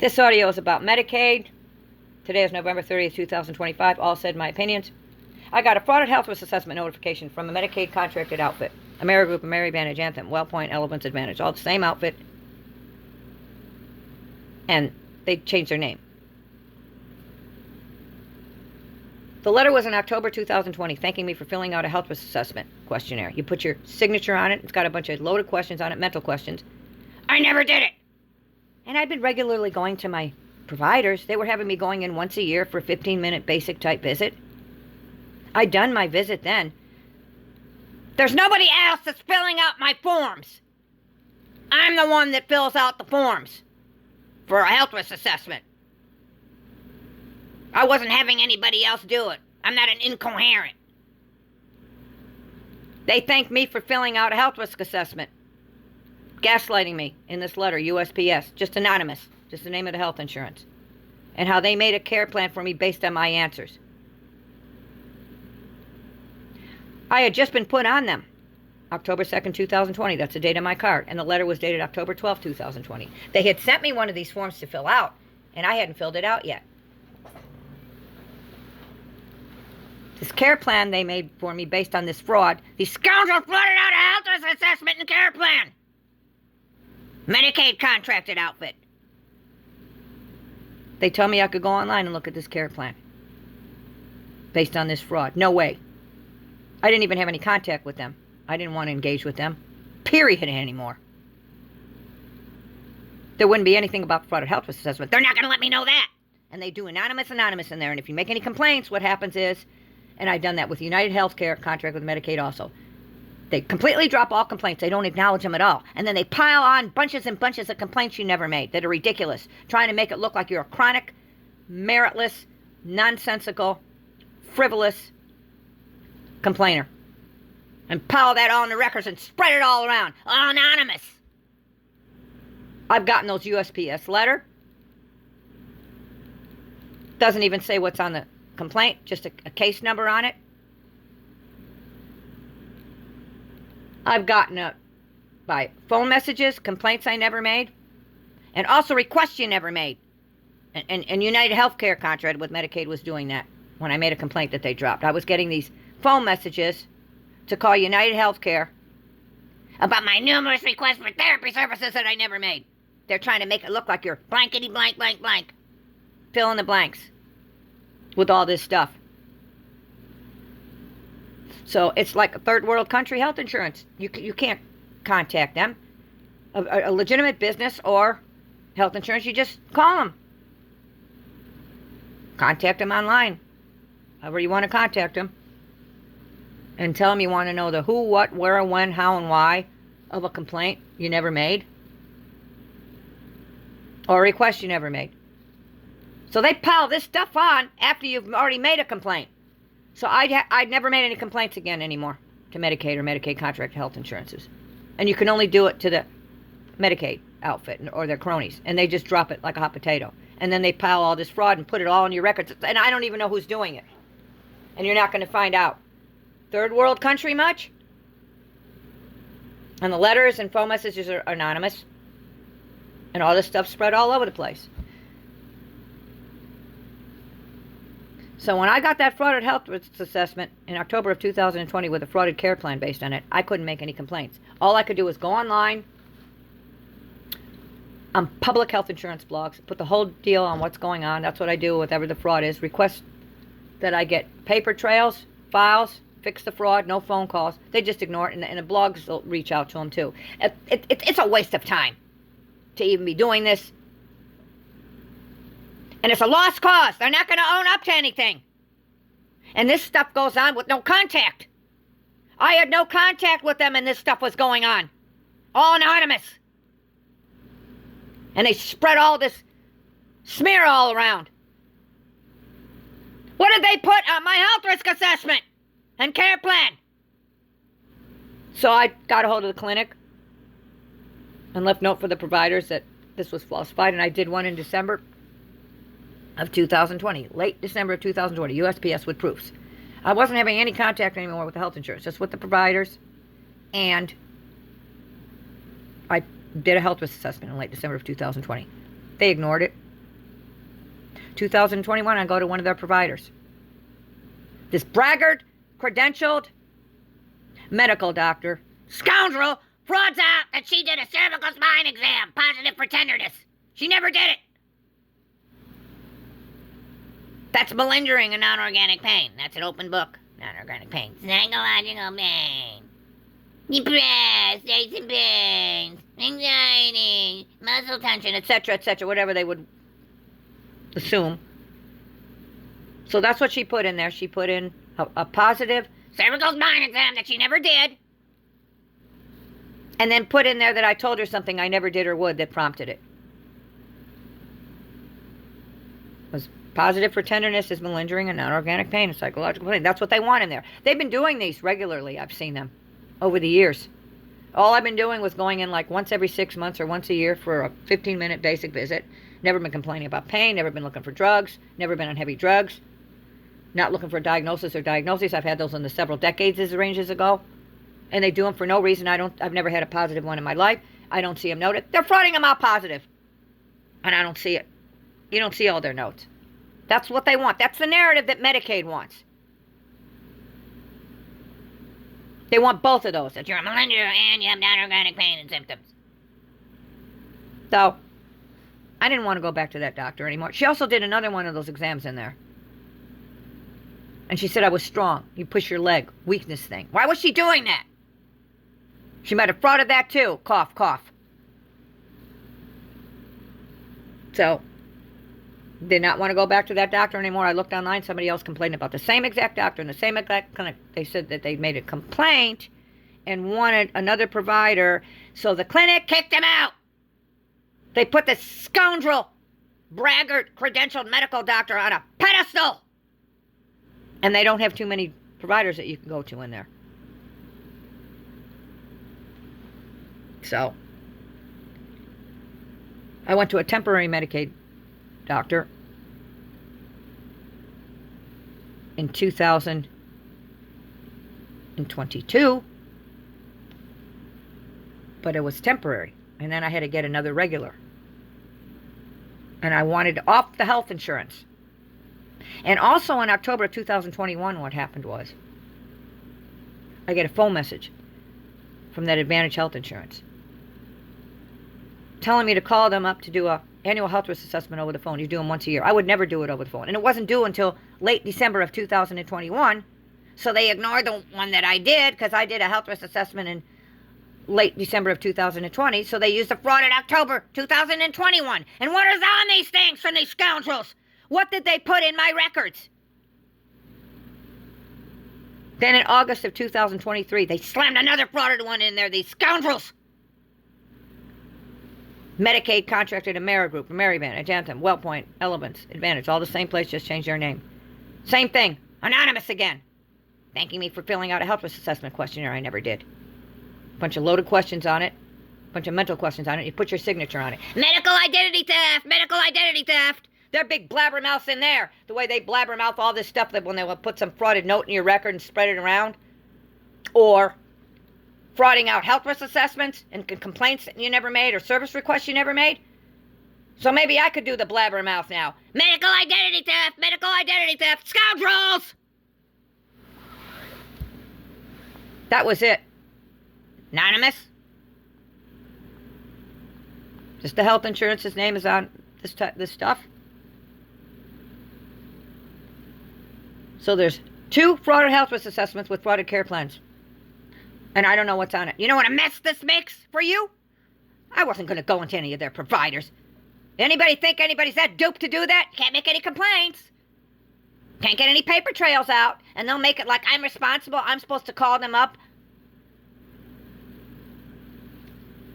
This audio is about Medicaid. Today is November 30th, 2025. All said my opinions. I got a frauded health risk assessment notification from a Medicaid contracted outfit. AmeriGroup, AmeriAdvantage, Anthem, WellPoint, Elevance Advantage. All the same outfit. And they changed their name. The letter was in October 2020, thanking me for filling out a health risk assessment questionnaire. You put your signature on it. It's got a bunch of loaded questions on it, mental questions. I never did it. And I'd been regularly going to my providers. They were having me going in once a year for a 15-minute basic type visit. I'd done my visit then. There's nobody else that's filling out my forms. I'm the one that fills out the forms for a health risk assessment. I wasn't having anybody else do it. I'm not an incoherent. They thanked me for filling out a health risk assessment. Gaslighting me in this letter, USPS, just anonymous, just the name of the health insurance, and how they made a care plan for me based on my answers. I had just been put on them, October 2nd, 2020. That's the date on my card, and the letter was dated October 12th, 2020. They had sent me one of these forms to fill out, and I hadn't filled it out yet. This care plan they made for me based on this fraud, these scoundrels flooded out a health risk assessment and care plan. Medicaid contracted outfit. They tell me I could go online and look at this care plan based on this fraud. No way. I didn't even have any contact with them. I didn't want to engage with them, period, anymore. There wouldn't be anything about the frauded health risk assessment. They're not going to let me know that. And they do anonymous in there. And if you make any complaints, what happens is, and I've done that with United Healthcare, contract with Medicaid also, they completely drop all complaints. They don't acknowledge them at all. And then they pile on bunches and bunches of complaints you never made that are ridiculous, trying to make it look like you're a chronic, meritless, nonsensical, frivolous complainer. And pile that all in the records and spread it all around. All anonymous. I've gotten those USPS letter. Doesn't even say what's on the complaint, just a case number on it. I've gotten by phone messages, complaints I never made, and also requests you never made. And United Healthcare contract with Medicaid was doing that when I made a complaint that they dropped. I was getting these phone messages to call United Healthcare about my numerous requests for therapy services that I never made. They're trying to make it look like you're blankety blank, blank, blank. Fill in the blanks with all this stuff. So it's like a third world country health insurance. You can't contact them. A legitimate business or health insurance, you just call them. Contact them online. However you want to contact them. And tell them you want to know the who, what, where, when, how, and why of a complaint you never made. Or a request you never made. So they pile this stuff on after you've already made a complaint. So I'd never made any complaints again anymore to Medicaid or Medicaid contract health insurances. And you can only do it to the Medicaid outfit or their cronies. And they just drop it like a hot potato. And then they pile all this fraud and put it all in your records. And I don't even know who's doing it. And you're not going to find out. Third world country much? And the letters and phone messages are anonymous. And all this stuff spread all over the place. So when I got that frauded health risk assessment in October of 2020 with a frauded care plan based on it, I couldn't make any complaints. All I could do was go online on public health insurance blogs, put the whole deal on what's going on. That's what I do, whatever the fraud is. Request that I get paper trails, files, fix the fraud, no phone calls. They just ignore it, and the blogs will reach out to them too. It's a waste of time to even be doing this. And it's a lost cause. They're not going to own up to anything. And this stuff goes on with no contact. I had no contact with them and this stuff was going on. All anonymous. And they spread all this smear all around. What did they put on my health risk assessment and care plan? So I got a hold of the clinic and left note for the providers that this was falsified. And I did one in December of 2020, late December of 2020, USPS with proofs. I wasn't having any contact anymore with the health insurance, just with the providers, and I did a health risk assessment in late December of 2020. They ignored it. 2021, I go to one of their providers. This braggart, credentialed medical doctor, scoundrel, frauds out that she did a cervical spine exam, positive for tenderness. She never did it. That's malingering and non-organic pain. That's an open book. Non-organic pain. Psychological pain. Depressed, aches and pains, anxiety, muscle tension, etc., etc., whatever they would assume. So that's what she put in there. She put in a positive cervical spine exam that she never did. And then put in there that I told her something I never did or would that prompted it. Was positive for tenderness is malingering and non-organic pain and psychological pain. That's what they want in there. They've been doing these regularly. I've seen them over the years. All I've been doing was going in like once every 6 months or once a year for a 15-minute basic visit. Never been complaining about pain, never been looking for drugs, never been on heavy drugs, not looking for a diagnosis or diagnoses. I've had those in the several decades as ranges ago. And they do them for no reason. I've never had a positive one in my life. I don't see them noted. They're frauding them out positive. And I don't see it. You don't see all their notes. That's what they want. That's the narrative that Medicaid wants. They want both of those. That you're a malingering and you have non-organic pain and symptoms. So, I didn't want to go back to that doctor anymore. She also did another one of those exams in there. And she said I was strong. You push your leg. Weakness thing. Why was she doing that? She might have frauded that too. Cough, cough. So, did not want to go back to that doctor anymore. I looked online. Somebody else complained about the same exact doctor in the same exact clinic. They said that they'd made a complaint and wanted another provider. So the clinic kicked him out. They put the scoundrel, braggart, credentialed medical doctor on a pedestal. And they don't have too many providers that you can go to in there. So, I went to a temporary Medicaid doctor in 2022, but it was temporary. And then I had to get another regular. And I wanted off the health insurance. And also in October of 2021, what happened was I get a phone message from that Advantage Health Insurance telling me to call them up to do a annual health risk assessment over the phone. You do them once a year. I would never do it over the phone. And it wasn't due until late December of 2021. So they ignored the one that I did because I did a health risk assessment in late December of 2020. So they used the fraud in October 2021. And what is on these things from these scoundrels? What did they put in my records? Then in August of 2023, they slammed another frauded one in there, these scoundrels. Medicaid contracted Amerigroup, Ameriband, Agentum, WellPoint, Elevance, Advantage, all the same place, just changed their name. Same thing, anonymous again. Thanking me for filling out a health risk assessment questionnaire I never did. Bunch of loaded questions on it, bunch of mental questions on it, you put your signature on it. Medical identity theft, medical identity theft. They're big blabbermouths in there. The way they blabbermouth all this stuff that when they will put some frauded note in your record and spread it around. Or frauding out health risk assessments and complaints that you never made or service requests you never made. So maybe I could do the blabbermouth now. Medical identity theft, scoundrels! That was it. Anonymous. Just the health insurance's name is on this stuff. So there's 2 frauded health risk assessments with frauded care plans. And I don't know what's on it. You know what a mess this makes for you? I wasn't going to go into any of their providers. Anybody think anybody's that dupe to do that? Can't make any complaints. Can't get any paper trails out. And they'll make it like I'm responsible. I'm supposed to call them up.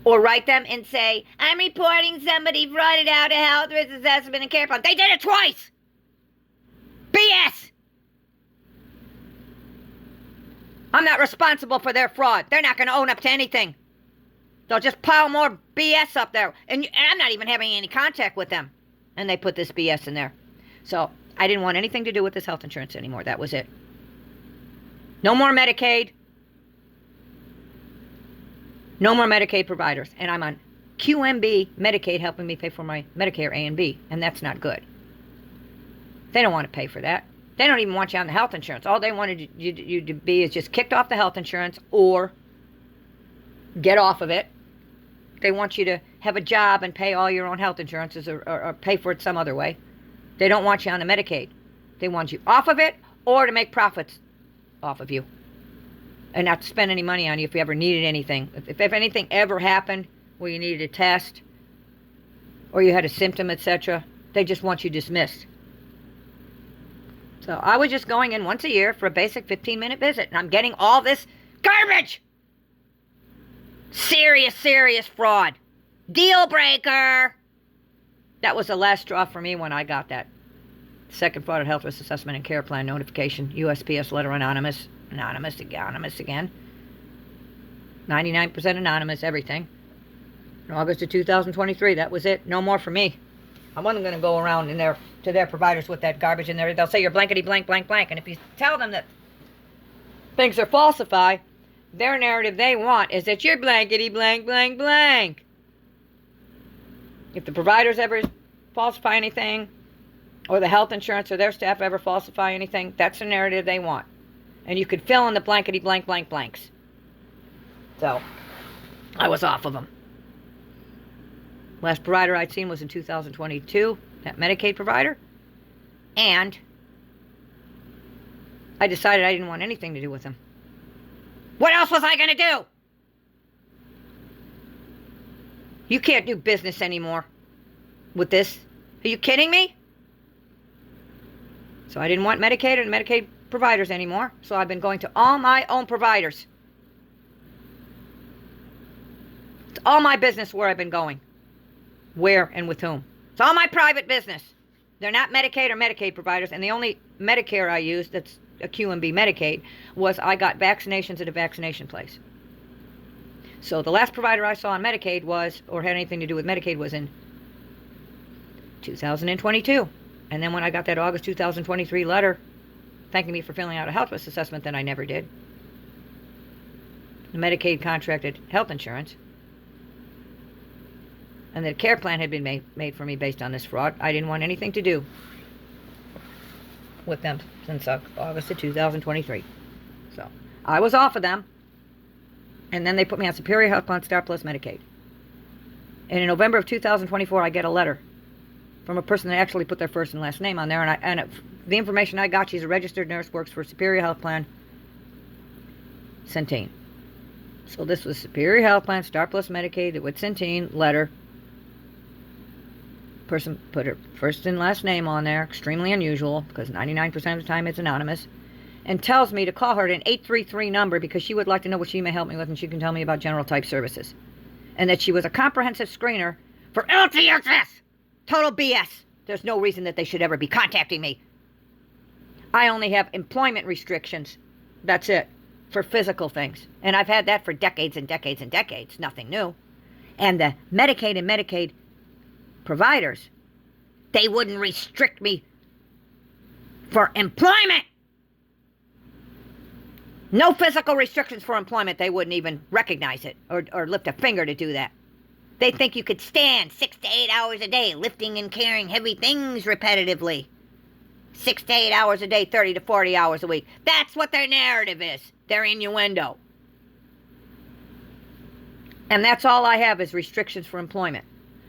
Or write them and say, I'm reporting somebody frauded out a health risk assessment and care plan. They did it twice. BS. I'm not responsible for their fraud. They're not going to own up to anything. They'll just pile more BS up there. And I'm not even having any contact with them. And they put this BS in there. So I didn't want anything to do with this health insurance anymore. That was it. No more Medicaid. No more Medicaid providers. And I'm on QMB Medicaid helping me pay for my Medicare A and B. And that's not good. They don't want to pay for that. They don't even want you on the health insurance. All they wanted you to be is just kicked off the health insurance or get off of it. They want you to have a job and pay all your own health insurances or pay for it some other way. They don't want you on the Medicaid. They want you off of it or to make profits off of you and not to spend any money on you if you ever needed anything. If anything ever happened where you needed a test or you had a symptom, etc., they just want you dismissed. So I was just going in once a year for a basic 15-minute visit, and I'm getting all this garbage. Serious, serious fraud. Deal breaker. That was the last straw for me when I got that second fraud health risk assessment and care plan notification, USPS letter anonymous again. 99% anonymous, everything. In August of 2023, that was it. No more for me. I wasn't going to go around in there to their providers with that garbage in there. They'll say you're blankety blank blank blank. And if you tell them that things are falsified, their narrative they want is that you're blankety blank blank blank. If the providers ever falsify anything, or the health insurance or their staff ever falsify anything, that's the narrative they want. And you could fill in the blankety blank blank blanks. So, I was off of them. Last provider I'd seen was in 2022, that Medicaid provider. And I decided I didn't want anything to do with him. What else was I going to do? You can't do business anymore with this. Are you kidding me? So I didn't want Medicaid and Medicaid providers anymore. So I've been going to all my own providers. It's all my business where I've been going. Where and with whom. It's all my private business. They're not Medicaid or Medicaid providers. And the only Medicare I used that's a QMB Medicaid was I got vaccinations at a vaccination place. So the last provider I saw on Medicaid was, or had anything to do with Medicaid, was in 2022. And then when I got that August 2023 letter thanking me for filling out a health risk assessment that I never did, the Medicaid contracted health insurance, and that a care plan had been made for me based on this fraud, I didn't want anything to do with them since August of 2023. So I was off of them. And then they put me on Superior Health Plan Star+ Medicaid. And in November of 2024, I get a letter from a person that actually put their first and last name on there. And the information I got, she's a registered nurse, works for Superior Health Plan Centene. So this was Superior Health Plan Star+ Medicaid with Centene letter. Person put her first and last name on there, extremely unusual because 99% of the time it's anonymous, and tells me to call her at an 833 number because she would like to know what she may help me with and she can tell me about general type services. And that she was a comprehensive screener for LTSS. Total BS. There's no reason that they should ever be contacting me. I only have employment restrictions. That's it. For physical things. And I've had that for decades and decades and decades. Nothing new. And the Medicaid and Medicaid providers, they wouldn't restrict me for employment. No physical restrictions for employment. They wouldn't even recognize it or lift a finger to do that. They think you could stand 6 to 8 hours a day lifting and carrying heavy things repetitively. 6 to 8 hours a day, 30 to 40 hours a week. That's what their narrative is. Their innuendo. And that's all I have is restrictions for employment.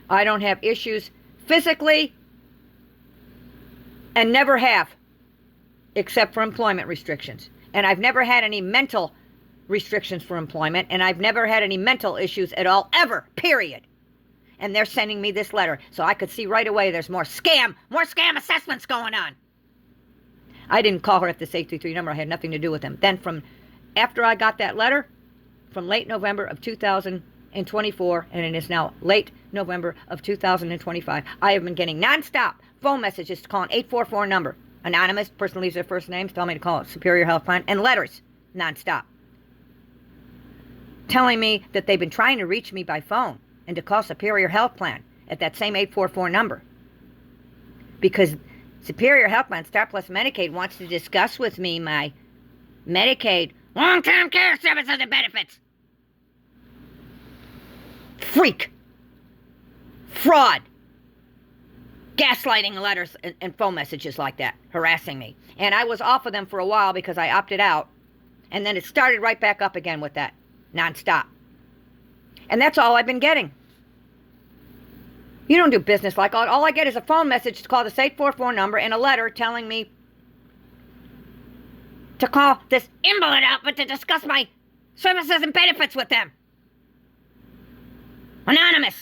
I don't have issues physically and never have except for employment restrictions. And I've never had any mental restrictions for employment, and I've never had any mental issues at all, ever, period. And they're sending me this letter, so I could see right away there's more scam assessments going on. I didn't call her at this 833 number. I had nothing to do with them. Then from after I got that letter, from late November of 2024, and it is now late November of 2025, I have been getting nonstop phone messages to call an 844 number. Anonymous, person leaves their first names, tell me to call it Superior Health Plan, and letters, nonstop. Telling me that they've been trying to reach me by phone and to call Superior Health Plan at that same 844 number. Because Superior Health Plan Star+ Medicaid wants to discuss with me my Medicaid long-term care services and benefits. Freak. Fraud. gaslighting letters and phone messages like that, harassing me. And I was off of them for a while because I opted out. And then it started right back up again with that, nonstop. And that's all I've been getting. You don't do business like all I get is a phone message to call this 844 number and a letter telling me to call this invalid outfit to discuss my services and benefits with them. Anonymous.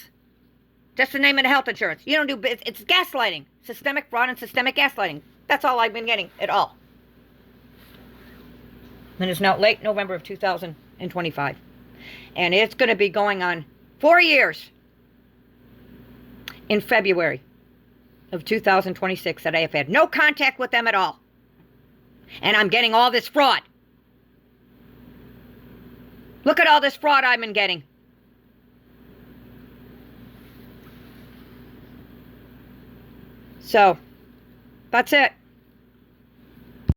Just the name of the health insurance. You don't do business. It's gaslighting. Systemic fraud and systemic gaslighting. That's all I've been getting at all. And it's now late November of 2025. And it's going to be going on 4 years in February of 2026 that I have had no contact with them at all. And I'm getting all this fraud. Look at all this fraud I've been getting. So, that's it.